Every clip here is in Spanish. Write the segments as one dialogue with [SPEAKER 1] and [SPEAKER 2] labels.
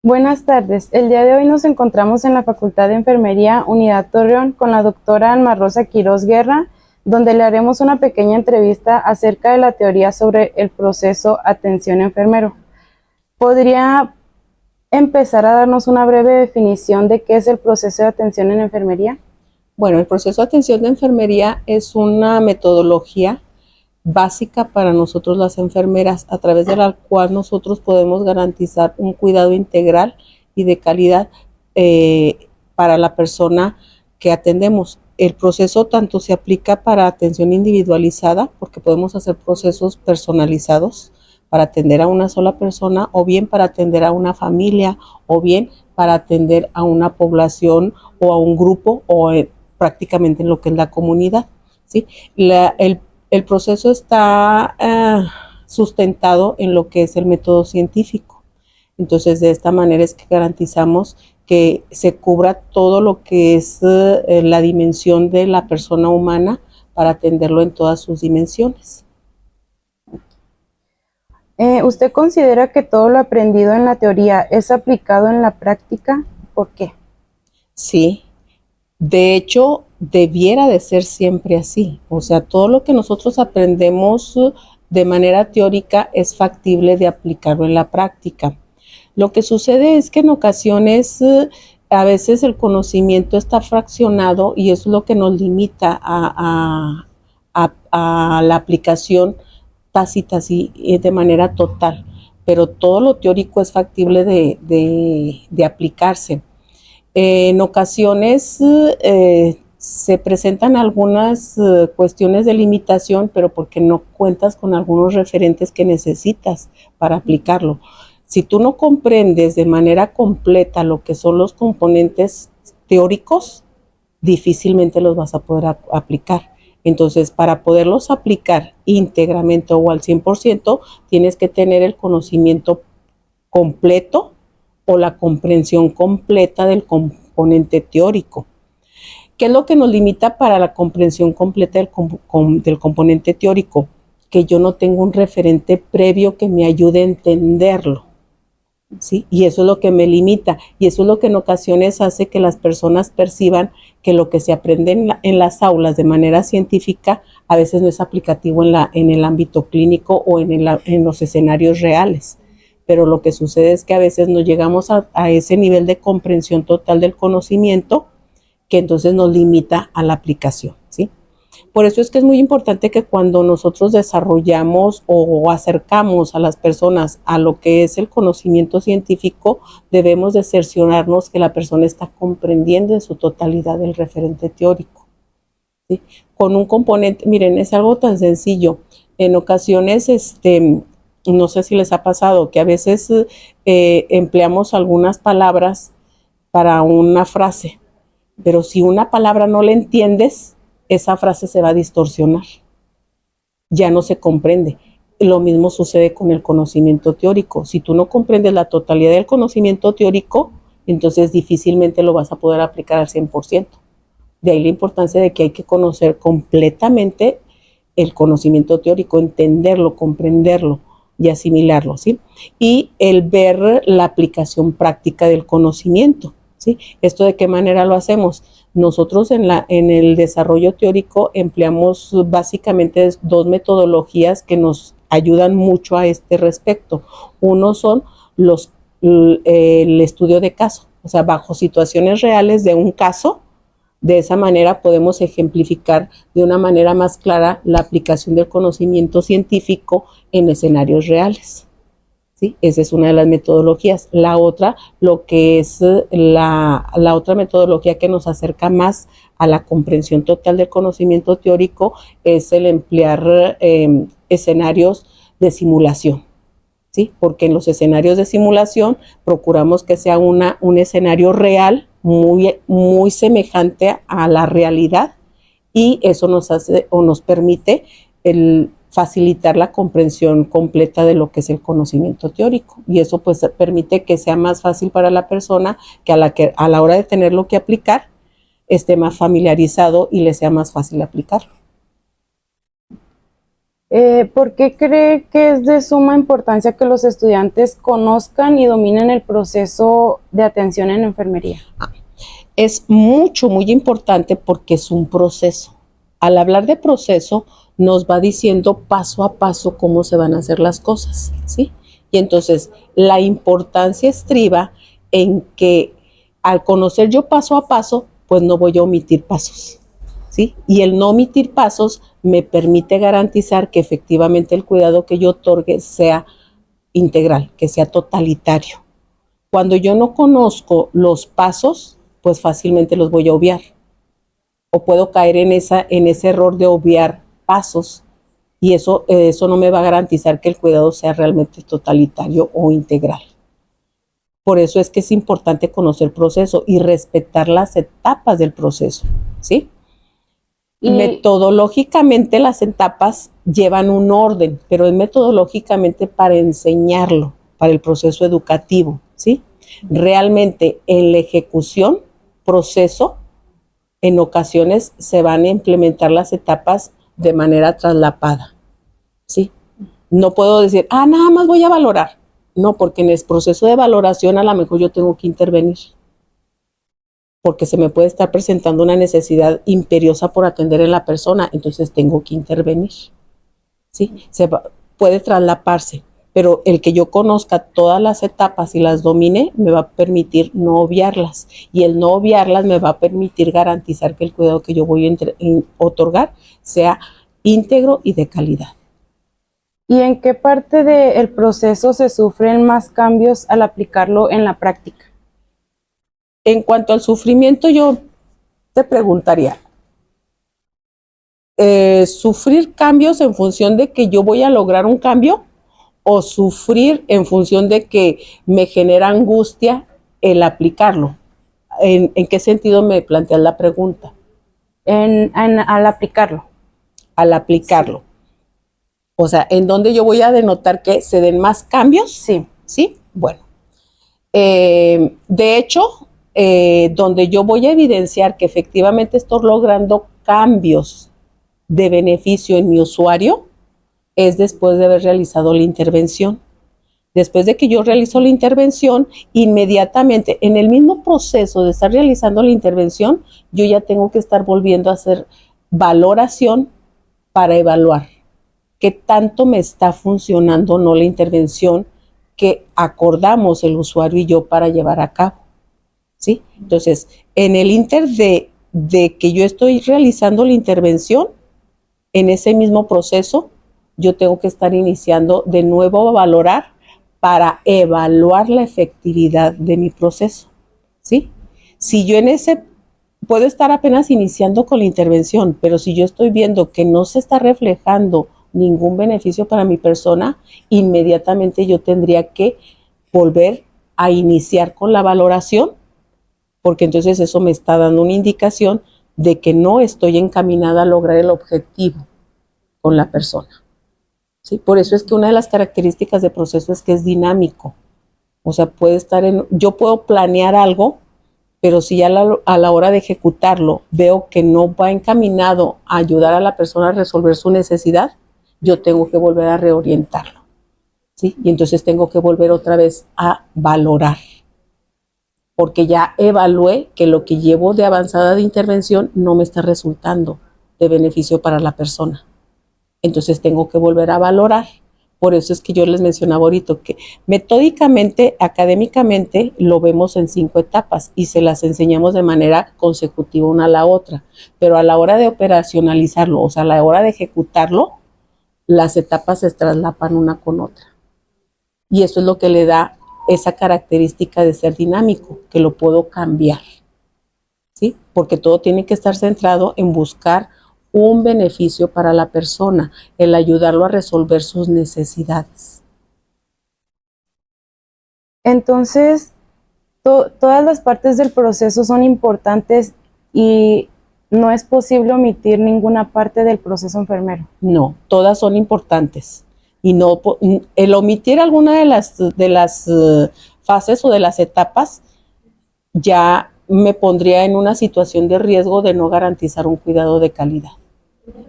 [SPEAKER 1] Buenas tardes. El día de hoy nos encontramos en la Facultad de Enfermería, Unidad Torreón, con la doctora Alma Rosa Quirós Guerra, donde le haremos una pequeña entrevista acerca de la teoría sobre el proceso atención enfermero. ¿Podría empezar a darnos una breve definición de qué es el proceso de atención en enfermería?
[SPEAKER 2] Bueno, el proceso de atención de enfermería es una metodología básica para nosotros las enfermeras, a través de la cual nosotros podemos garantizar un cuidado integral y de calidad para la persona que atendemos. El proceso tanto se aplica para atención individualizada, porque podemos hacer procesos personalizados para atender a una sola persona, o bien para atender a una familia, o bien para atender a una población o a un grupo, o prácticamente en lo que es la comunidad, ¿sí? El proceso está sustentado en lo que es el método científico. Entonces, de esta manera es que garantizamos que se cubra todo lo que es la dimensión de la persona humana para atenderlo en todas sus dimensiones.
[SPEAKER 1] ¿Usted considera que todo lo aprendido en la teoría es aplicado en la práctica? ¿Por qué?
[SPEAKER 2] Sí, de hecho, debiera de ser siempre así. O sea, todo lo que nosotros aprendemos de manera teórica es factible de aplicarlo en la práctica. Lo que sucede es que en ocasiones a veces el conocimiento está fraccionado y eso es lo que nos limita a la aplicación tácita de manera total. Pero todo lo teórico es factible de aplicarse. En ocasiones se presentan algunas cuestiones de limitación, pero porque no cuentas con algunos referentes que necesitas para aplicarlo. Si tú no comprendes de manera completa lo que son los componentes teóricos, difícilmente los vas a poder aplicar. Entonces, para poderlos aplicar íntegramente o al 100%, tienes que tener el conocimiento completo o la comprensión completa del componente teórico. ¿Qué es lo que nos limita para la comprensión completa del componente teórico? Que yo no tengo un referente previo que me ayude a entenderlo, ¿sí? Y eso es lo que me limita, y eso es lo que en ocasiones hace que las personas perciban que lo que se aprende en las aulas de manera científica a veces no es aplicativo en el ámbito clínico o en los escenarios reales. Pero lo que sucede es que a veces no llegamos a ese nivel de comprensión total del conocimiento que entonces nos limita a la aplicación, ¿sí? Por eso es que es muy importante que cuando nosotros desarrollamos o acercamos a las personas a lo que es el conocimiento científico, debemos de cerciorarnos que la persona está comprendiendo en su totalidad el referente teórico, ¿sí? Con un componente, miren, es algo tan sencillo. En ocasiones, no sé si les ha pasado que a veces empleamos algunas palabras para una frase, pero si una palabra no la entiendes, esa frase se va a distorsionar, ya no se comprende. Lo mismo sucede con el conocimiento teórico. Si tú no comprendes la totalidad del conocimiento teórico, entonces difícilmente lo vas a poder aplicar al 100%. De ahí la importancia de que hay que conocer completamente el conocimiento teórico, entenderlo, comprenderlo y asimilarlo, ¿sí? Y el ver la aplicación práctica del conocimiento, ¿sí? ¿Esto de qué manera lo hacemos? Nosotros en el desarrollo teórico empleamos básicamente dos metodologías que nos ayudan mucho a este respecto. Uno son el estudio de caso, o sea, bajo situaciones reales de un caso. De esa manera podemos ejemplificar de una manera más clara la aplicación del conocimiento científico en escenarios reales, ¿sí? Esa es una de las metodologías. La otra, lo que es la otra metodología que nos acerca más a la comprensión total del conocimiento teórico es el emplear escenarios de simulación, ¿sí? Porque en los escenarios de simulación procuramos que sea un escenario real, muy semejante a la realidad, y eso nos hace o nos permite facilitar la comprensión completa de lo que es el conocimiento teórico, y eso pues permite que sea más fácil para la persona que a la hora de tenerlo que aplicar esté más familiarizado y le sea más fácil aplicarlo.
[SPEAKER 1] ¿Por qué cree que es de suma importancia que los estudiantes conozcan y dominen el proceso de atención en enfermería?
[SPEAKER 2] Es muy importante porque es un proceso. Al hablar de proceso, nos va diciendo paso a paso cómo se van a hacer las cosas, ¿sí? Y entonces, la importancia estriba en que al conocer yo paso a paso, pues no voy a omitir pasos, ¿sí? Y el no omitir pasos me permite garantizar que efectivamente el cuidado que yo otorgue sea integral, que sea totalitario. Cuando yo no conozco los pasos, pues fácilmente los voy a obviar. O puedo caer en ese error de obviar pasos y eso no me va a garantizar que el cuidado sea realmente totalitario o integral. Por eso es que es importante conocer el proceso y respetar las etapas del proceso, ¿sí? Y metodológicamente las etapas llevan un orden, pero es metodológicamente para enseñarlo, para el proceso educativo, ¿sí? Realmente en la ejecución, proceso, en ocasiones se van a implementar las etapas de manera traslapada, ¿sí? No puedo decir, nada más voy a valorar. No, porque en el proceso de valoración a lo mejor yo tengo que intervenir, porque se me puede estar presentando una necesidad imperiosa por atender en la persona, entonces tengo que intervenir, ¿sí? Puede traslaparse, pero el que yo conozca todas las etapas y las domine me va a permitir no obviarlas, y el no obviarlas me va a permitir garantizar que el cuidado que yo voy a otorgar sea íntegro y de calidad.
[SPEAKER 1] ¿Y en qué parte del proceso se sufren más cambios al aplicarlo en la práctica?
[SPEAKER 2] En cuanto al sufrimiento, yo te preguntaría, ¿sufrir cambios en función de que yo voy a lograr un cambio o sufrir en función de que me genera angustia el aplicarlo? ¿En qué sentido me planteas la pregunta?
[SPEAKER 1] Al aplicarlo.
[SPEAKER 2] Al aplicarlo. Sí. O sea, ¿en dónde yo voy a denotar que se den más cambios?
[SPEAKER 1] Sí.
[SPEAKER 2] ¿Sí? Bueno. De hecho, donde yo voy a evidenciar que efectivamente estoy logrando cambios de beneficio en mi usuario es después de haber realizado la intervención. Después de que yo realizo la intervención, inmediatamente en el mismo proceso de estar realizando la intervención, yo ya tengo que estar volviendo a hacer valoración para evaluar qué tanto me está funcionando o no la intervención que acordamos el usuario y yo para llevar a cabo, ¿sí? Entonces, en el inter de que yo estoy realizando la intervención, en ese mismo proceso, yo tengo que estar iniciando de nuevo a valorar para evaluar la efectividad de mi proceso, ¿sí? Si yo puedo estar apenas iniciando con la intervención, pero si yo estoy viendo que no se está reflejando ningún beneficio para mi persona, inmediatamente yo tendría que volver a iniciar con la valoración, porque entonces eso me está dando una indicación de que no estoy encaminada a lograr el objetivo con la persona, ¿sí? Por eso es que una de las características del proceso es que es dinámico. O sea, yo puedo planear algo, pero si ya a la hora de ejecutarlo veo que no va encaminado a ayudar a la persona a resolver su necesidad, yo tengo que volver a reorientarlo, ¿sí? Y entonces tengo que volver otra vez a valorar, porque ya evalué que lo que llevo de avanzada de intervención no me está resultando de beneficio para la persona. Entonces tengo que volver a valorar. Por eso es que yo les mencionaba ahorita que metódicamente, académicamente, lo vemos en 5 etapas y se las enseñamos de manera consecutiva una a la otra. Pero a la hora de operacionalizarlo, o sea, a la hora de ejecutarlo, las etapas se traslapan una con otra. Y eso es lo que le da esa característica de ser dinámico, que lo puedo cambiar, ¿sí? Porque todo tiene que estar centrado en buscar un beneficio para la persona, el ayudarlo a resolver sus necesidades.
[SPEAKER 1] Entonces, todas las partes del proceso son importantes y no es posible omitir ninguna parte del proceso enfermero.
[SPEAKER 2] No, todas son importantes. Y no, el omitir alguna de las fases o de las etapas ya me pondría en una situación de riesgo de no garantizar un cuidado de calidad.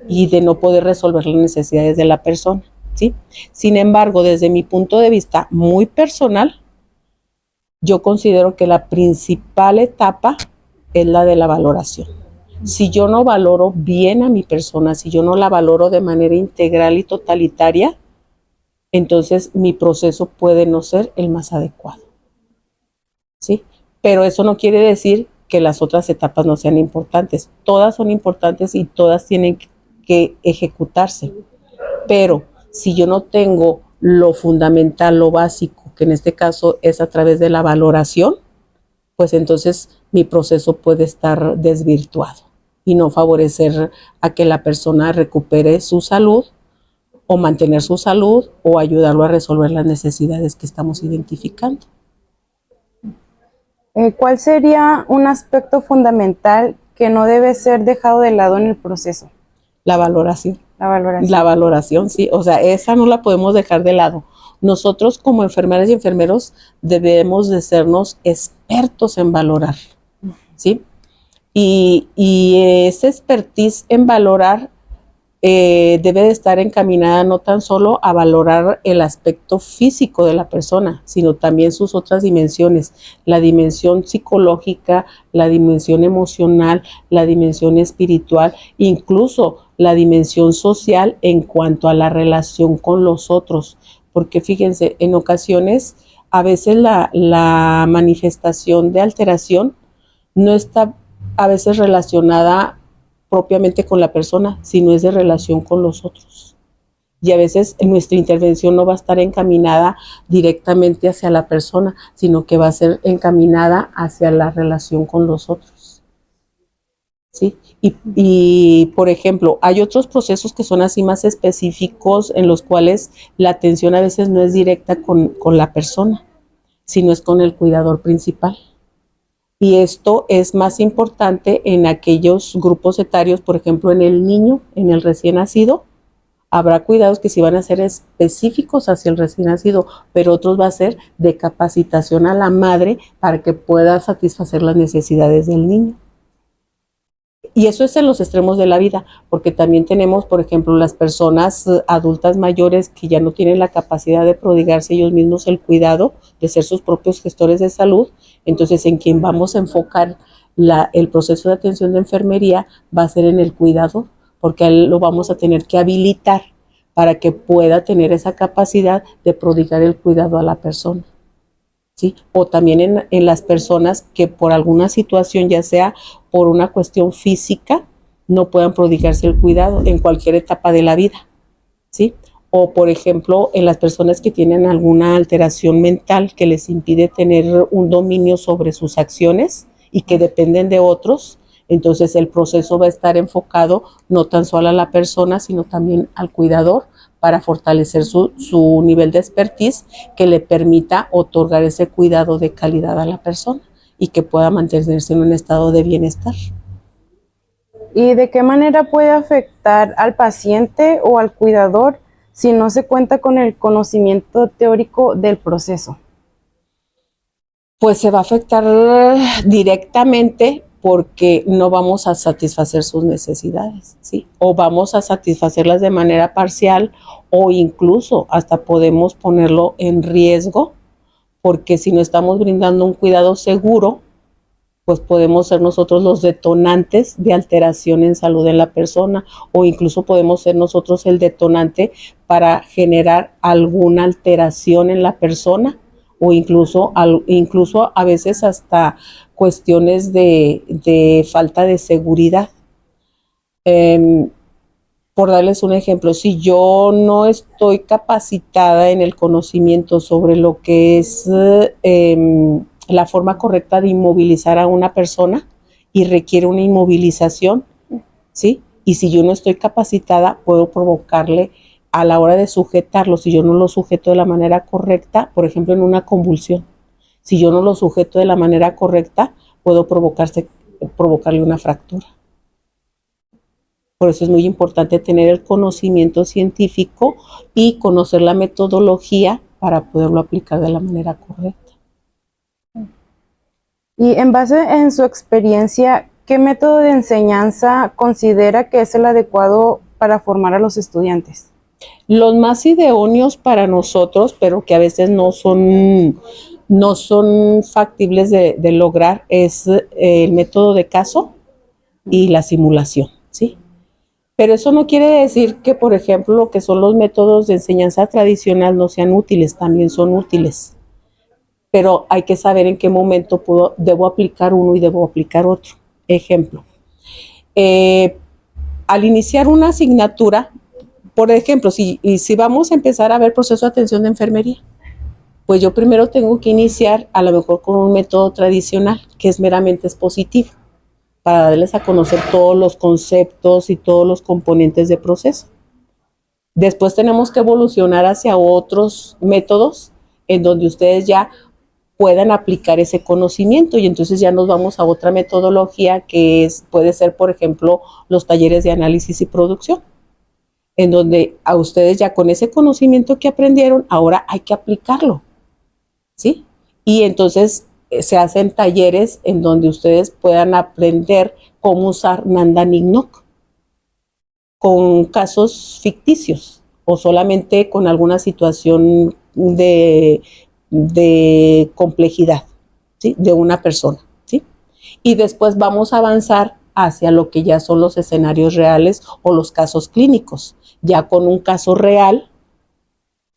[SPEAKER 2] y de no poder resolver las necesidades de la persona, ¿sí? Sin embargo, desde mi punto de vista muy personal, yo considero que la principal etapa es la de la valoración. Si yo no valoro bien a mi persona, si yo no la valoro de manera integral y totalitaria, entonces mi proceso puede no ser el más adecuado, ¿sí? Pero eso no quiere decir que las otras etapas no sean importantes. Todas son importantes y todas tienen que ejecutarse. Pero si yo no tengo lo fundamental, lo básico, que en este caso es a través de la valoración, pues entonces mi proceso puede estar desvirtuado y no favorecer a que la persona recupere su salud o mantener su salud o ayudarlo a resolver las necesidades que estamos identificando.
[SPEAKER 1] ¿Cuál sería un aspecto fundamental que no debe ser dejado de lado en el proceso?
[SPEAKER 2] La valoración.
[SPEAKER 1] La valoración.
[SPEAKER 2] La valoración, sí. O sea, esa no la podemos dejar de lado. Nosotros como enfermeras y enfermeros debemos de sernos expertos en valorar, ¿sí? Y esa expertise en valorar debe de estar encaminada no tan solo a valorar el aspecto físico de la persona, sino también sus otras dimensiones, la dimensión psicológica, la dimensión emocional, la dimensión espiritual, incluso la dimensión social en cuanto a la relación con los otros. Porque fíjense, en ocasiones, a veces la manifestación de alteración no está a veces relacionada propiamente con la persona, sino es de relación con los otros. Y a veces nuestra intervención no va a estar encaminada directamente hacia la persona, sino que va a ser encaminada hacia la relación con los otros, ¿sí? Y por ejemplo, hay otros procesos que son así más específicos en los cuales la atención a veces no es directa con la persona, sino es con el cuidador principal. Y esto es más importante en aquellos grupos etarios, por ejemplo, en el niño, en el recién nacido. Habrá cuidados que sí van a ser específicos hacia el recién nacido, pero otros va a ser de capacitación a la madre para que pueda satisfacer las necesidades del niño. Y eso es en los extremos de la vida, porque también tenemos, por ejemplo, las personas adultas mayores que ya no tienen la capacidad de prodigarse ellos mismos el cuidado, de ser sus propios gestores de salud. Entonces, en quien vamos a enfocar el proceso de atención de enfermería va a ser en el cuidado, porque a él lo vamos a tener que habilitar para que pueda tener esa capacidad de prodigar el cuidado a la persona, ¿sí? O también en las personas que por alguna situación, ya sea por una cuestión física, no puedan prodigarse el cuidado en cualquier etapa de la vida, ¿sí? O por ejemplo, en las personas que tienen alguna alteración mental que les impide tener un dominio sobre sus acciones y que dependen de otros, entonces el proceso va a estar enfocado no tan solo a la persona, sino también al cuidador, para fortalecer su nivel de expertise que le permita otorgar ese cuidado de calidad a la persona y que pueda mantenerse en un estado de bienestar.
[SPEAKER 1] ¿Y de qué manera puede afectar al paciente o al cuidador si no se cuenta con el conocimiento teórico del proceso?
[SPEAKER 2] Pues se va a afectar directamente porque no vamos a satisfacer sus necesidades, ¿sí? O vamos a satisfacerlas de manera parcial o incluso hasta podemos ponerlo en riesgo, porque si no estamos brindando un cuidado seguro, pues podemos ser nosotros los detonantes de alteración en salud de la persona, o incluso podemos ser nosotros el detonante para generar alguna alteración en la persona, o incluso a veces hasta cuestiones de falta de seguridad. Por darles un ejemplo, si yo no estoy capacitada en el conocimiento sobre lo que es la forma correcta de inmovilizar a una persona y requiere una inmovilización, ¿sí? Y si yo no estoy capacitada, puedo provocarle a la hora de sujetarlo, si yo no lo sujeto de la manera correcta, por ejemplo, en una convulsión. Si yo no lo sujeto de la manera correcta, puedo provocarle una fractura. Por eso es muy importante tener el conocimiento científico y conocer la metodología para poderlo aplicar de la manera correcta.
[SPEAKER 1] Y en base en su experiencia, ¿qué método de enseñanza considera que es el adecuado para formar a los estudiantes?
[SPEAKER 2] Los más idóneos para nosotros, pero que a veces no son factibles de lograr, es el método de caso y la simulación, ¿sí? Pero eso no quiere decir que, por ejemplo, lo que son los métodos de enseñanza tradicional no sean útiles, también son útiles. Pero hay que saber en qué momento debo aplicar uno y debo aplicar otro. Ejemplo, eh, al iniciar una asignatura, por ejemplo, si vamos a empezar a ver proceso de atención de enfermería, pues yo primero tengo que iniciar a lo mejor con un método tradicional, que es meramente expositivo, para darles a conocer todos los conceptos y todos los componentes de proceso. Después tenemos que evolucionar hacia otros métodos en donde ustedes ya puedan aplicar ese conocimiento y entonces ya nos vamos a otra metodología que puede ser, por ejemplo, los talleres de análisis y producción, en donde a ustedes ya con ese conocimiento que aprendieron, ahora hay que aplicarlo, ¿sí? Y entonces se hacen talleres en donde ustedes puedan aprender cómo usar Nandan-Ignok con casos ficticios o solamente con alguna situación de complejidad, ¿sí? De una persona, ¿sí? Y después vamos a avanzar hacia lo que ya son los escenarios reales o los casos clínicos, ya con un caso real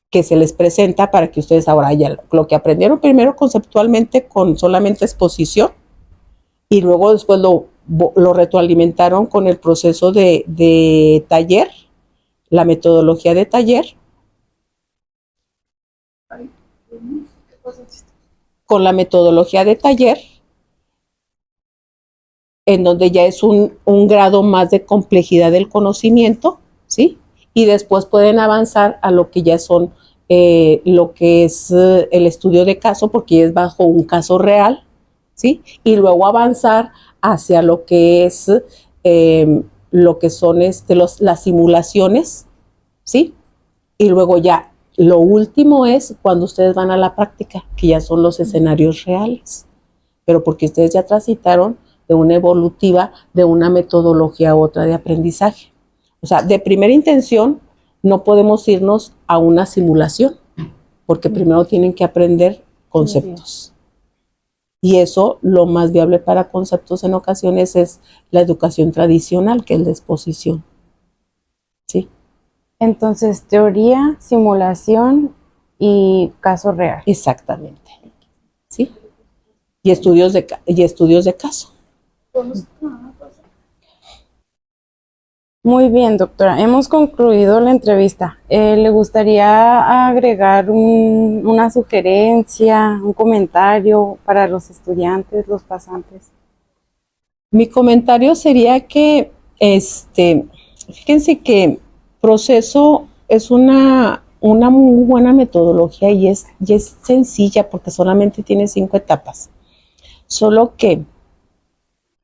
[SPEAKER 2] que se les presenta para que ustedes ahora ya lo que aprendieron primero conceptualmente con solamente exposición y luego después lo retroalimentaron con el proceso de taller, la metodología de taller, con la metodología de taller, en donde ya es un grado más de complejidad del conocimiento, ¿sí? Y después pueden avanzar a lo que ya son lo que es el estudio de caso, porque es bajo un caso real, ¿sí? Y luego avanzar hacia lo que es lo que son las simulaciones, ¿sí? Y luego ya lo último es cuando ustedes van a la práctica, que ya son los escenarios reales, pero porque ustedes ya transitaron de una evolutiva, de una metodología a otra de aprendizaje. O sea, de primera intención no podemos irnos a una simulación, porque primero tienen que aprender conceptos. Y eso, lo más viable para conceptos en ocasiones es la educación tradicional, que es la exposición. ¿Sí?
[SPEAKER 1] Entonces, teoría, simulación y caso real.
[SPEAKER 2] Exactamente. ¿Sí? Y estudios de caso.
[SPEAKER 1] Muy bien, doctora. Hemos concluido la entrevista. ¿Le gustaría agregar una sugerencia, un comentario para los estudiantes, los pasantes?
[SPEAKER 2] Mi comentario sería que, fíjense que proceso es una muy buena metodología y es sencilla porque solamente tiene 5 etapas. Solo que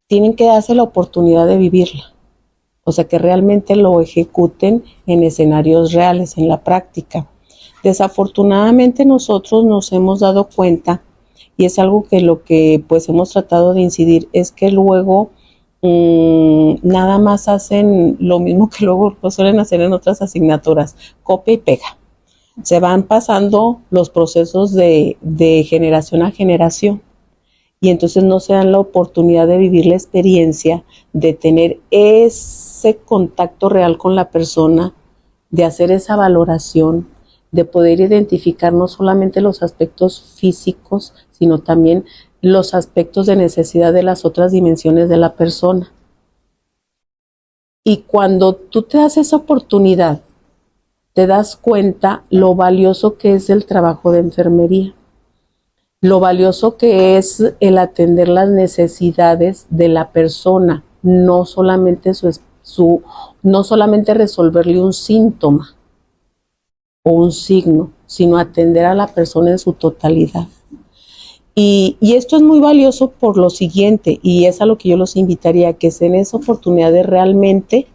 [SPEAKER 2] tienen que darse la oportunidad de vivirla. O sea, que realmente lo ejecuten en escenarios reales, en la práctica. Desafortunadamente nosotros nos hemos dado cuenta, y es algo que lo que pues hemos tratado de incidir, es que luego nada más hacen lo mismo que luego lo suelen hacer en otras asignaturas, copia y pega. Se van pasando los procesos de generación a generación. Y entonces no se dan la oportunidad de vivir la experiencia, de tener ese contacto real con la persona, de hacer esa valoración, de poder identificar no solamente los aspectos físicos, sino también los aspectos de necesidad de las otras dimensiones de la persona. Y cuando tú te das esa oportunidad, te das cuenta lo valioso que es el trabajo de enfermería. Lo valioso que es el atender las necesidades de la persona, no solamente no solamente resolverle un síntoma o un signo, sino atender a la persona en su totalidad. Y esto es muy valioso por lo siguiente, y es a lo que yo los invitaría, que se den esa oportunidad de realmente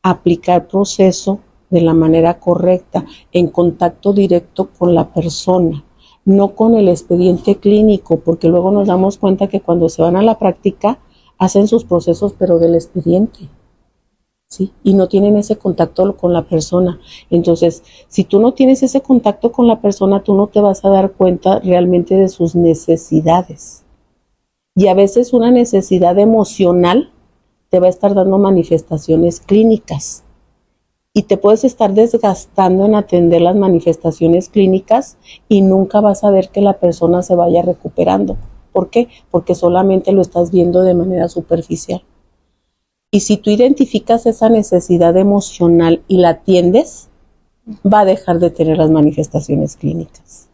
[SPEAKER 2] aplicar proceso de la manera correcta, en contacto directo con la persona, no con el expediente clínico, porque luego nos damos cuenta que cuando se van a la práctica, hacen sus procesos, pero del expediente, ¿sí? Y no tienen ese contacto con la persona. Entonces, si tú no tienes ese contacto con la persona, tú no te vas a dar cuenta realmente de sus necesidades. Y a veces una necesidad emocional te va a estar dando manifestaciones clínicas. Y te puedes estar desgastando en atender las manifestaciones clínicas y nunca vas a ver que la persona se vaya recuperando. ¿Por qué? Porque solamente lo estás viendo de manera superficial. Y si tú identificas esa necesidad emocional y la atiendes, va a dejar de tener las manifestaciones clínicas.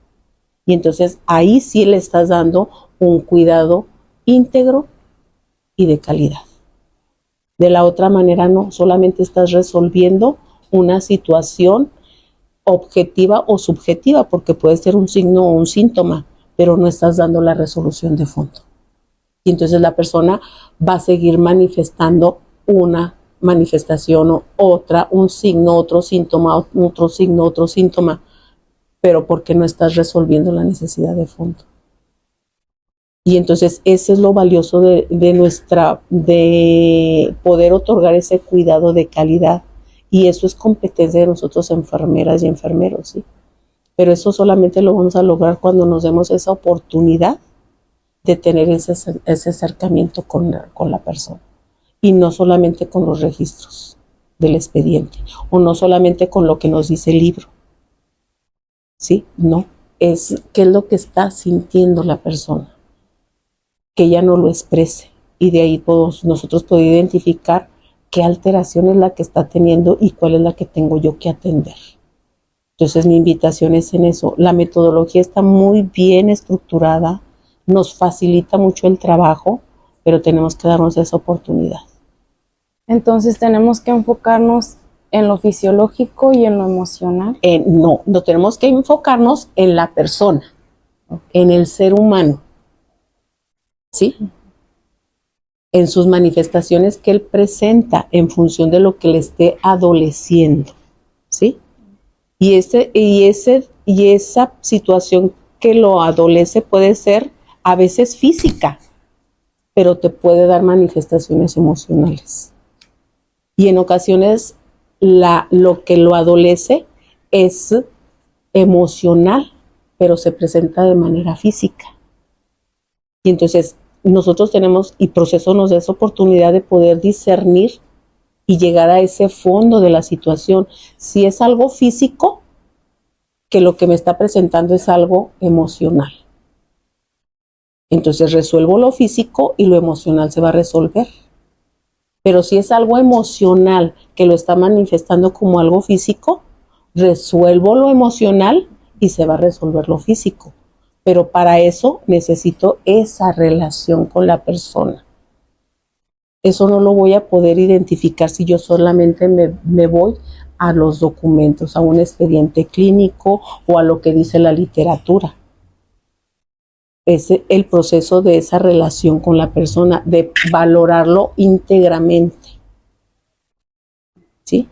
[SPEAKER 2] Y entonces ahí sí le estás dando un cuidado íntegro y de calidad. De la otra manera no, solamente estás resolviendo una situación objetiva o subjetiva, porque puede ser un signo o un síntoma, pero no estás dando la resolución de fondo. Y entonces la persona va a seguir manifestando una manifestación o otra, un signo, otro síntoma, otro signo, otro síntoma, pero porque no estás resolviendo la necesidad de fondo. Y entonces ese es lo valioso de poder otorgar ese cuidado de calidad. Y eso es competencia de nosotros enfermeras y enfermeros, ¿sí? Pero eso solamente lo vamos a lograr cuando nos demos esa oportunidad de tener ese acercamiento con la persona. Y no solamente con los registros del expediente, o no solamente con lo que nos dice el libro, ¿sí? No, es qué es lo que está sintiendo la persona, que ella no lo exprese. Y de ahí nosotros podemos identificar qué alteración es la que está teniendo y cuál es la que tengo yo que atender. Entonces mi invitación es en eso. La metodología está muy bien estructurada, nos facilita mucho el trabajo, pero tenemos que darnos esa oportunidad.
[SPEAKER 1] Entonces tenemos que enfocarnos en lo fisiológico y en lo emocional.
[SPEAKER 2] No tenemos que enfocarnos en la persona, en el ser humano, ¿sí? En sus manifestaciones que él presenta en función de lo que le esté adoleciendo, ¿sí? Y esa situación que lo adolece puede ser a veces física, pero te puede dar manifestaciones emocionales. Y en ocasiones lo que lo adolece es emocional, pero se presenta de manera física. Y entonces nosotros tenemos, y proceso nos da esa oportunidad de poder discernir y llegar a ese fondo de la situación. Si es algo físico, que lo que me está presentando es algo emocional. Entonces resuelvo lo físico y lo emocional se va a resolver. Pero si es algo emocional que lo está manifestando como algo físico, resuelvo lo emocional y se va a resolver lo físico. Pero para eso necesito esa relación con la persona. Eso no lo voy a poder identificar si yo solamente me voy a los documentos, a un expediente clínico o a lo que dice la literatura. Es el proceso de esa relación con la persona, de valorarlo íntegramente, ¿sí?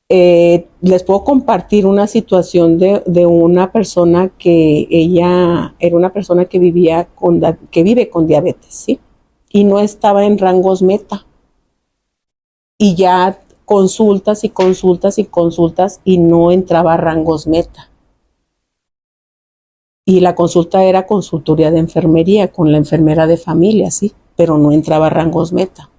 [SPEAKER 2] Les puedo compartir una situación de una persona que ella era una persona que vive con diabetes, ¿sí? Y no estaba en rangos meta. Y ya consultas y consultas y consultas y no entraba a rangos meta. Y la consulta era consultoría de enfermería con la enfermera de familia, sí, pero no entraba a rangos meta.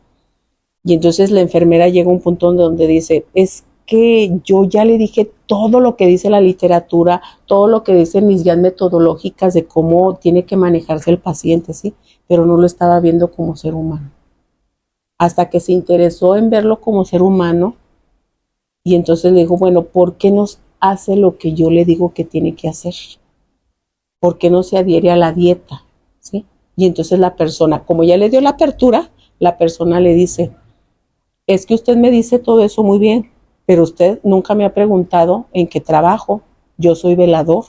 [SPEAKER 2] Y entonces la enfermera llega a un punto donde dice, es que yo ya le dije todo lo que dice la literatura, todo lo que dicen mis guías metodológicas de cómo tiene que manejarse el paciente, sí, pero no lo estaba viendo como ser humano. Hasta que se interesó en verlo como ser humano y entonces le dijo, bueno, ¿por qué no hace lo que yo le digo que tiene que hacer? ¿Por qué no se adhiere a la dieta? ¿Sí? Y entonces la persona, como ya le dio la apertura, la persona le dice, es que usted me dice todo eso muy bien, pero usted nunca me ha preguntado en qué trabajo. Yo soy velador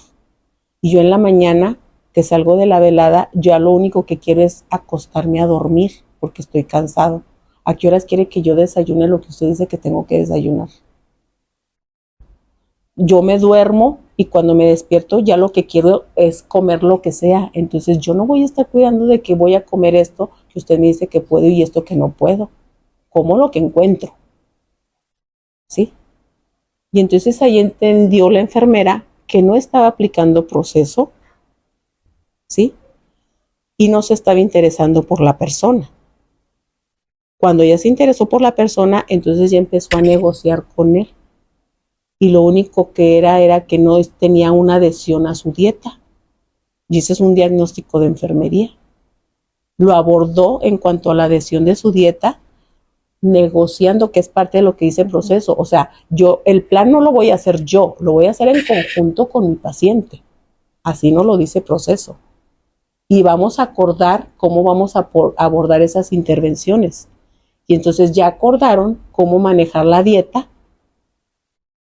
[SPEAKER 2] y yo en la mañana que salgo de la velada, ya lo único que quiero es acostarme a dormir porque estoy cansado. ¿A qué horas quiere que yo desayune lo que usted dice que tengo que desayunar? Yo me duermo y cuando me despierto ya lo que quiero es comer lo que sea. Entonces yo no voy a estar cuidando de que voy a comer esto que usted me dice que puedo y esto que no puedo. Como lo que encuentro, ¿sí? Y entonces ahí entendió la enfermera que no estaba aplicando proceso, ¿sí? Y no se estaba interesando por la persona. Cuando ella se interesó por la persona, entonces ya empezó a negociar con él. Y lo único que era que no tenía una adhesión a su dieta. Y ese es un diagnóstico de enfermería. Lo abordó en cuanto a la adhesión de su dieta, negociando, que es parte de lo que dice el proceso. O sea, el plan no lo voy a hacer yo, lo voy a hacer en conjunto con mi paciente. Así nos lo dice el proceso. Y vamos a acordar cómo vamos a abordar esas intervenciones. Y entonces ya acordaron cómo manejar la dieta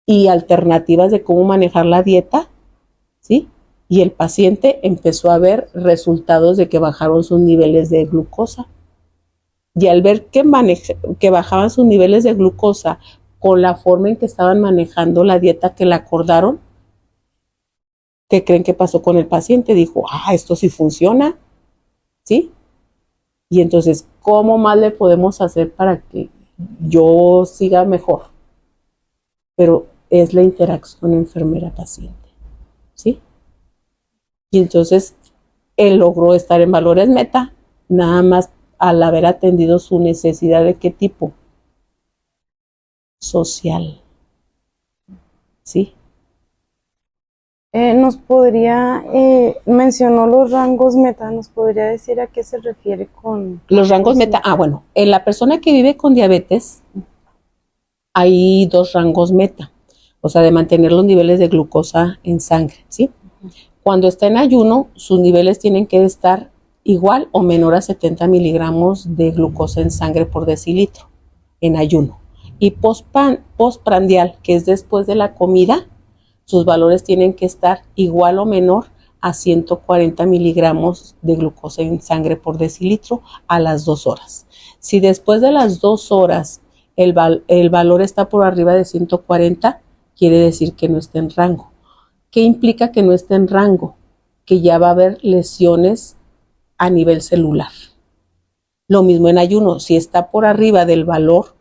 [SPEAKER 2] y alternativas de cómo manejar la dieta, ¿sí? Y el paciente empezó a ver resultados de que bajaron sus niveles de glucosa. Y al ver que bajaban sus niveles de glucosa con la forma en que estaban manejando la dieta que le acordaron, ¿qué creen que pasó con el paciente? Dijo, esto sí funciona, ¿sí? Y entonces, ¿cómo más le podemos hacer para que yo siga mejor? Pero es la interacción enfermera-paciente, ¿sí? Y entonces, él logró estar en valores meta, nada más al haber atendido su necesidad de qué tipo, social, ¿sí?
[SPEAKER 1] Mencionó los rangos meta, ¿nos podría decir a qué se refiere con
[SPEAKER 2] los rangos meta? Bueno, en la persona que vive con diabetes hay 2 rangos meta, o sea, de mantener los niveles de glucosa en sangre, ¿sí? Cuando está en ayuno, sus niveles tienen que estar igual o menor a 70 miligramos de glucosa en sangre por decilitro en ayuno. Y postprandial, que es después de la comida, sus valores tienen que estar igual o menor a 140 miligramos de glucosa en sangre por decilitro a las 2 horas. Si después de las 2 horas el valor está por arriba de 140, quiere decir que no está en rango. ¿Qué implica que no esté en rango? Que ya va a haber lesiones a nivel celular. Lo mismo en ayuno, si está por arriba del valor,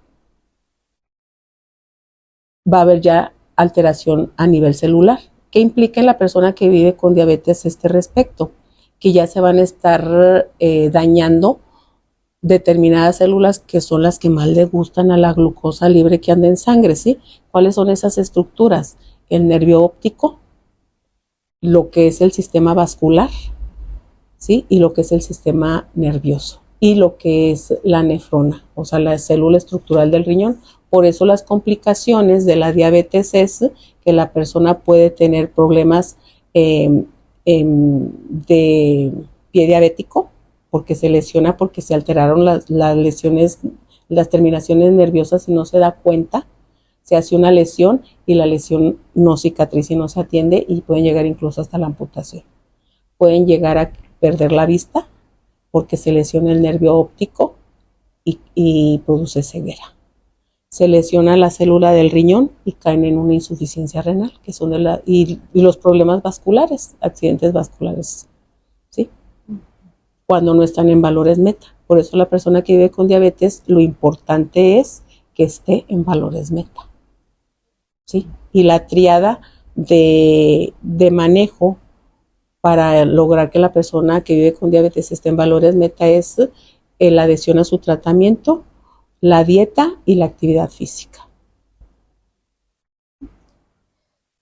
[SPEAKER 2] va a haber ya alteración a nivel celular. ¿Qué implica en la persona que vive con diabetes este respecto? Que ya se van a estar dañando determinadas células que son las que más le gustan a la glucosa libre que anda en sangre, ¿sí? ¿Cuáles son esas estructuras? El nervio óptico, lo que es el sistema vascular, ¿sí? Y lo que es el sistema nervioso y lo que es la nefrona, o sea, la célula estructural del riñón. Por eso las complicaciones de la diabetes es que la persona puede tener problemas de pie diabético, porque se lesiona, porque se alteraron las lesiones, las terminaciones nerviosas y no se da cuenta. Se hace una lesión y la lesión no cicatriza y no se atiende y pueden llegar incluso hasta la amputación. Pueden llegar a perder la vista porque se lesiona el nervio óptico y produce ceguera. Se lesiona la célula del riñón y caen en una insuficiencia renal, que son y los problemas vasculares, accidentes vasculares, ¿sí? Cuando no están en valores meta. Por eso la persona que vive con diabetes, lo importante es que esté en valores meta, ¿sí? Y la triada de manejo para lograr que la persona que vive con diabetes esté en valores meta es la adhesión a su tratamiento, la dieta y la actividad física.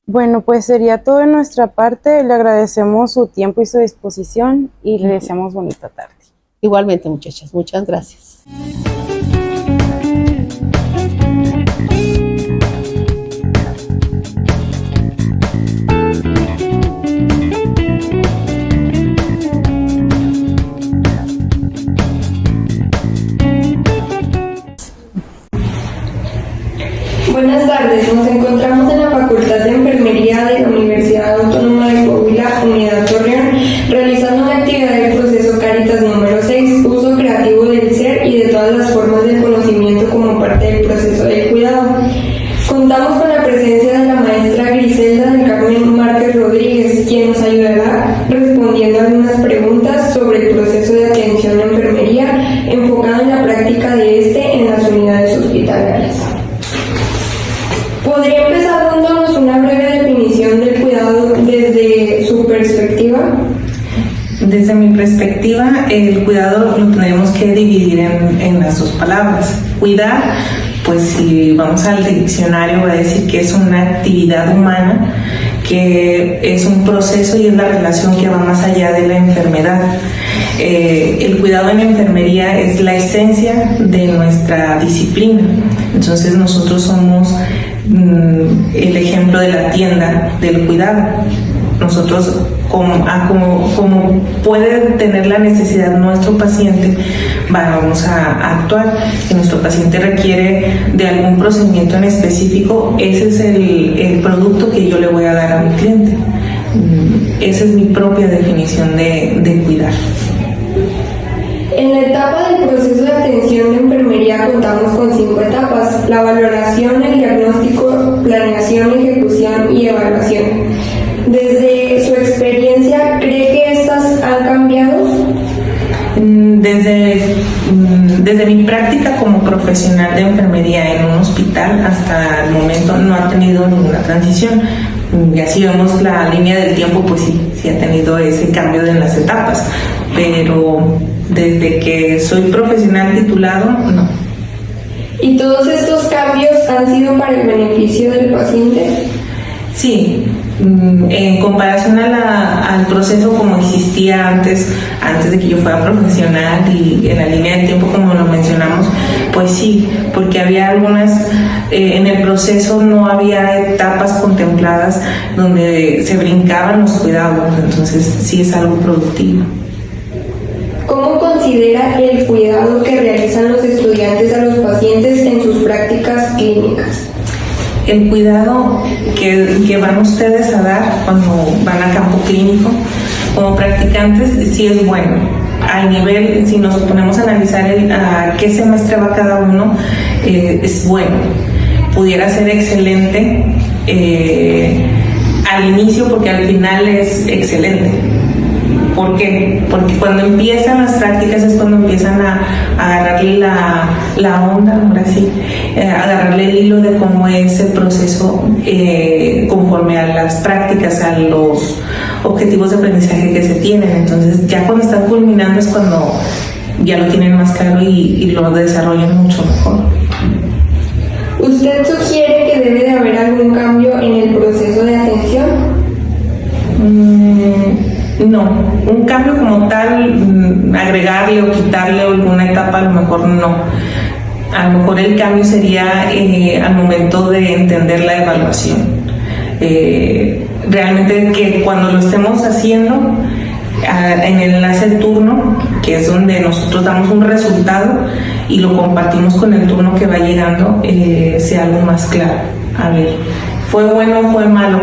[SPEAKER 1] Bueno, pues sería todo de nuestra parte. Le agradecemos su tiempo y su disposición y le deseamos bonita tarde.
[SPEAKER 2] Igualmente, muchachas, muchas gracias.
[SPEAKER 3] Buenas tardes, nos encontramos en la Facultad de Enfermería de la Universidad Autónoma de Coahuila, Unidad Torreón, realizando una actividad del proceso Cáritas número 6, uso creativo del ser y de todas las formas
[SPEAKER 4] perspectiva, el cuidado lo tendríamos que dividir en las dos palabras. Cuidar, pues si vamos al diccionario va a decir que es una actividad humana, que es un proceso y es la relación que va más allá de la enfermedad. El cuidado en enfermería es la esencia de nuestra disciplina. Entonces nosotros somos el ejemplo de la tienda del cuidado. Nosotros, como puede tener la necesidad nuestro paciente, vamos a actuar. Si nuestro paciente requiere de algún procedimiento en específico, ese es el producto que yo le voy a dar a mi cliente. Esa es mi propia definición de cuidar.
[SPEAKER 3] En la etapa del proceso de atención de enfermería contamos con 5 etapas: la valoración, el diagnóstico, planeación, ejecución y evaluación. Desde su experiencia, ¿cree que estas han cambiado?
[SPEAKER 4] Desde mi práctica como profesional de enfermería en un hospital hasta el momento no ha tenido ninguna transición. Ya si vemos la línea del tiempo, pues sí ha tenido ese cambio en las etapas, pero desde que soy profesional titulado, no.
[SPEAKER 3] ¿Y todos estos cambios han sido para el beneficio del paciente?
[SPEAKER 4] Sí, en comparación al proceso como existía antes de que yo fuera profesional y en la línea del tiempo como lo mencionamos, pues sí, porque había algunas, en el proceso no había etapas contempladas donde se brincaban los cuidados, entonces sí es algo productivo.
[SPEAKER 3] ¿Cómo considera el cuidado que realizan los estudiantes a los pacientes en sus prácticas clínicas?
[SPEAKER 4] El cuidado que van ustedes a dar cuando van a campo clínico como practicantes sí es bueno. Al nivel, si nos ponemos a analizar a qué semestre va cada uno, es bueno. Pudiera ser excelente al inicio porque al final es excelente. ¿Por qué? Porque cuando empiezan las prácticas es cuando empiezan a agarrarle la onda, ahora sí, agarrarle el hilo de cómo es el proceso conforme a las prácticas, a los objetivos de aprendizaje que se tienen. Entonces ya cuando están culminando es cuando ya lo tienen más claro y lo desarrollan mucho mejor.
[SPEAKER 3] ¿Usted sugiere que debe de haber algún cambio en el proceso de atención?
[SPEAKER 4] No, un cambio como tal, agregarle o quitarle alguna etapa, a lo mejor no. A lo mejor el cambio sería al momento de entender la evaluación. Realmente que cuando lo estemos haciendo, en el enlace del turno, que es donde nosotros damos un resultado y lo compartimos con el turno que va llegando, sea algo más claro. A ver, ¿fue bueno o fue malo?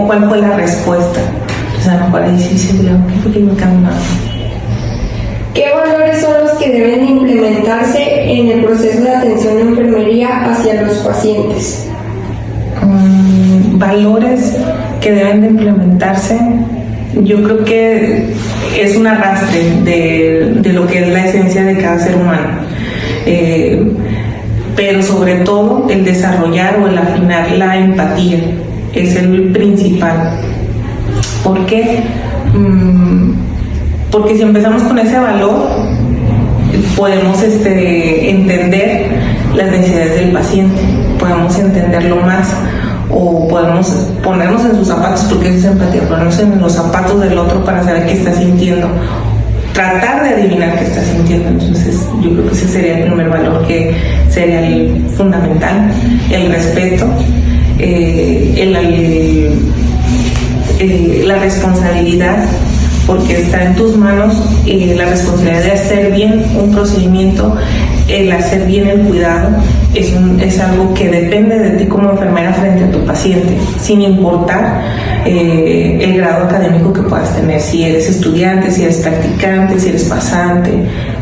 [SPEAKER 4] ¿Cuál fue la respuesta? O sea, no parece difícil, ¿por qué me cambia?
[SPEAKER 3] ¿Qué valores son los que deben implementarse en el proceso de atención de enfermería hacia los pacientes?
[SPEAKER 4] Valores que deben de implementarse, yo creo que es un arrastre de lo que es la esencia de cada ser humano. Pero sobre todo el desarrollar o el afinar la empatía es el principal. ¿Por qué? Porque si empezamos con ese valor, podemos entender las necesidades del paciente, podemos entenderlo más o podemos ponernos en sus zapatos, porque eso es empatía, ponernos en los zapatos del otro para saber qué está sintiendo, tratar de adivinar qué está sintiendo. Entonces yo creo que ese sería el primer valor, que sería el fundamental, el respeto, la responsabilidad, porque está en tus manos la responsabilidad de hacer bien un procedimiento, el hacer bien el cuidado, es algo que depende de ti como enfermera frente a tu paciente, sin importar el grado académico que puedas tener, si eres estudiante, si eres practicante, si eres pasante,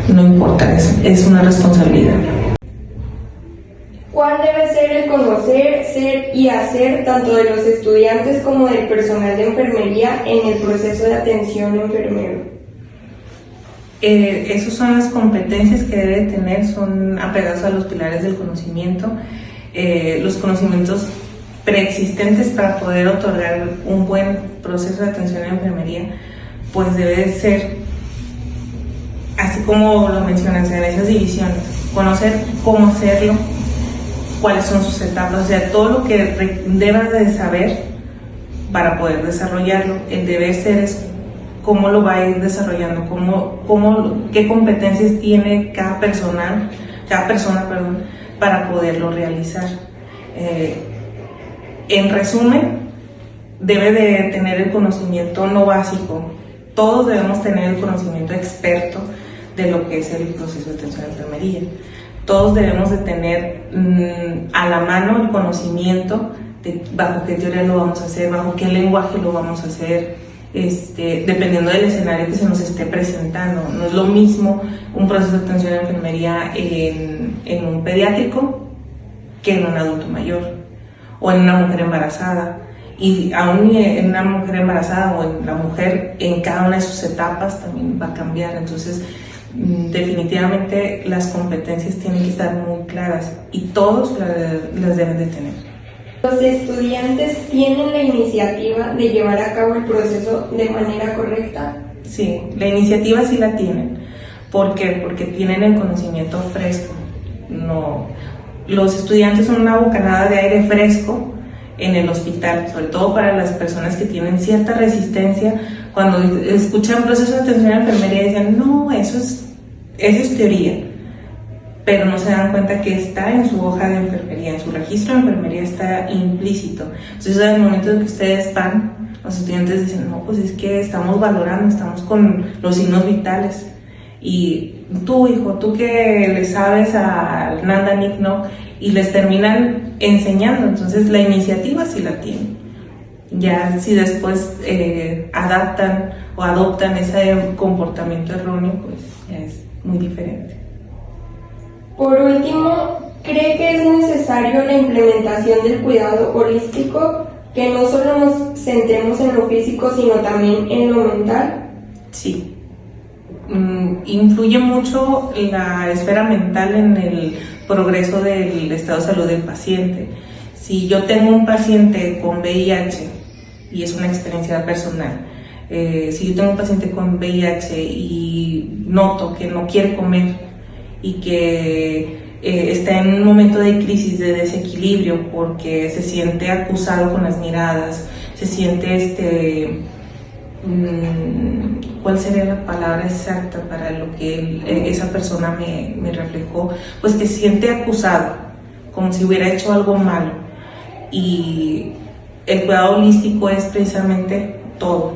[SPEAKER 4] no importa, es una responsabilidad.
[SPEAKER 3] ¿Cuál debe ser el conocer, ser y hacer tanto de los estudiantes como del personal de enfermería en el proceso de atención enfermero?
[SPEAKER 4] Esas son las competencias que debe tener, son apegados a los pilares del conocimiento, los conocimientos preexistentes para poder otorgar un buen proceso de atención en enfermería, pues debe ser así como lo mencionas, en esas divisiones, conocer cómo hacerlo, cuáles son sus etapas, o sea, todo lo que debas de saber para poder desarrollarlo. El deber ser es cómo lo va a ir desarrollando, qué competencias tiene cada persona, para poderlo realizar. En resumen, debe de tener el conocimiento no básico. Todos debemos tener el conocimiento experto de lo que es el proceso de atención a la enfermería. Todos debemos de tener a la mano el conocimiento de bajo qué teoría lo vamos a hacer, bajo qué lenguaje lo vamos a hacer, dependiendo del escenario que se nos esté presentando. No es lo mismo un proceso de atención a la enfermería en un pediátrico que en un adulto mayor o en una mujer embarazada. Y aún en una mujer embarazada o en la mujer, en cada una de sus etapas también va a cambiar. Entonces, definitivamente las competencias tienen que estar muy claras y todos las deben de tener.
[SPEAKER 3] Los estudiantes tienen la iniciativa de llevar a cabo el proceso de manera correcta.
[SPEAKER 4] Sí, la iniciativa sí la tienen. ¿Por qué? Porque tienen el conocimiento fresco. No, los estudiantes son una bocanada de aire fresco en el hospital, sobre todo para las personas que tienen cierta resistencia. Cuando escuchan proceso de atención a la enfermería dicen, no, eso es teoría, pero no se dan cuenta que está en su hoja de enfermería, en su registro de enfermería está implícito. Entonces, en el momento en que ustedes van, los estudiantes dicen, no, pues es que estamos valorando, estamos con los signos vitales. Y tú, hijo, tú que le sabes al Nandanik, ¿no? Y les terminan enseñando. Entonces, la iniciativa sí la tienen. Ya si después adaptan o adoptan ese comportamiento erróneo, pues ya es muy diferente.
[SPEAKER 3] Por último, ¿cree que es necesario la implementación del cuidado holístico, que no solo nos centremos en lo físico, sino también en lo mental?
[SPEAKER 4] Sí. Influye mucho la esfera mental en el progreso del estado de salud del paciente. Si yo tengo un paciente con VIH, y es una experiencia personal, si yo tengo un paciente con VIH y noto que no quiere comer y que está en un momento de crisis, de desequilibrio, porque se siente acusado con las miradas, se siente ¿cuál sería la palabra exacta para lo que esa persona me reflejó? Pues que se siente acusado, como si hubiera hecho algo malo. Y el cuidado holístico es precisamente todo.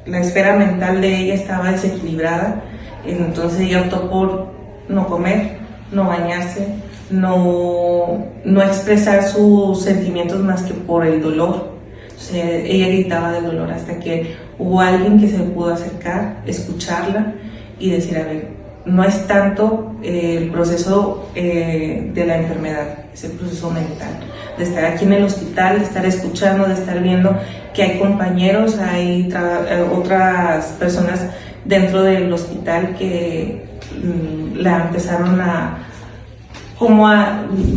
[SPEAKER 4] La esfera mental de ella estaba desequilibrada, entonces ella optó por no comer, no bañarse, no expresar sus sentimientos más que por el dolor. Ella gritaba de dolor hasta que hubo alguien que se pudo acercar, escucharla y decir, a ver, no es tanto el proceso de la enfermedad, es el proceso mental, de estar aquí en el hospital, de estar escuchando, de estar viendo que hay compañeros, hay otras personas dentro del hospital que la empezaron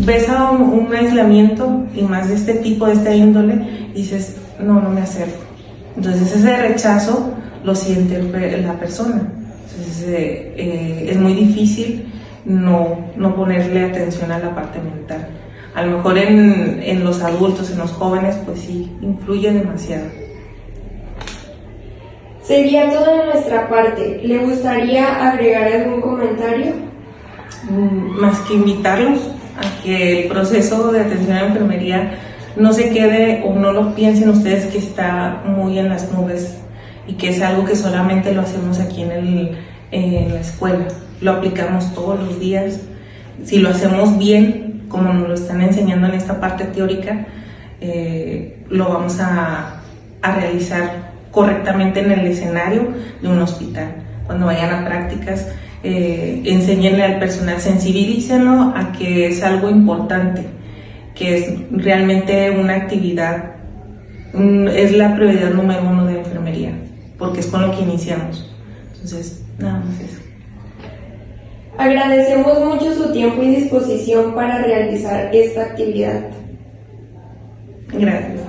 [SPEAKER 4] ves a un aislamiento y más de este tipo, de esta índole, dices, no me acerco. Entonces ese rechazo lo siente la persona. Entonces es muy difícil no ponerle atención a la parte mental. A lo mejor en los adultos, en los jóvenes, pues sí, influye demasiado.
[SPEAKER 3] Sería todo de nuestra parte. ¿Le gustaría agregar algún comentario?
[SPEAKER 4] Más que invitarlos a que el proceso de atención a la enfermería no se quede o no lo piensen ustedes que está muy en las nubes y que es algo que solamente lo hacemos aquí en la escuela. Lo aplicamos todos los días. Si lo hacemos bien, como nos lo están enseñando en esta parte teórica, lo vamos a realizar correctamente en el escenario de un hospital. Cuando vayan a prácticas, enséñenle al personal, sensibilícenlo a que es algo importante, que es realmente una actividad, es la prioridad número 1 de la enfermería, porque es con lo que iniciamos. Entonces, nada más eso.
[SPEAKER 3] Agradecemos mucho su tiempo y disposición para realizar esta actividad.
[SPEAKER 4] Gracias.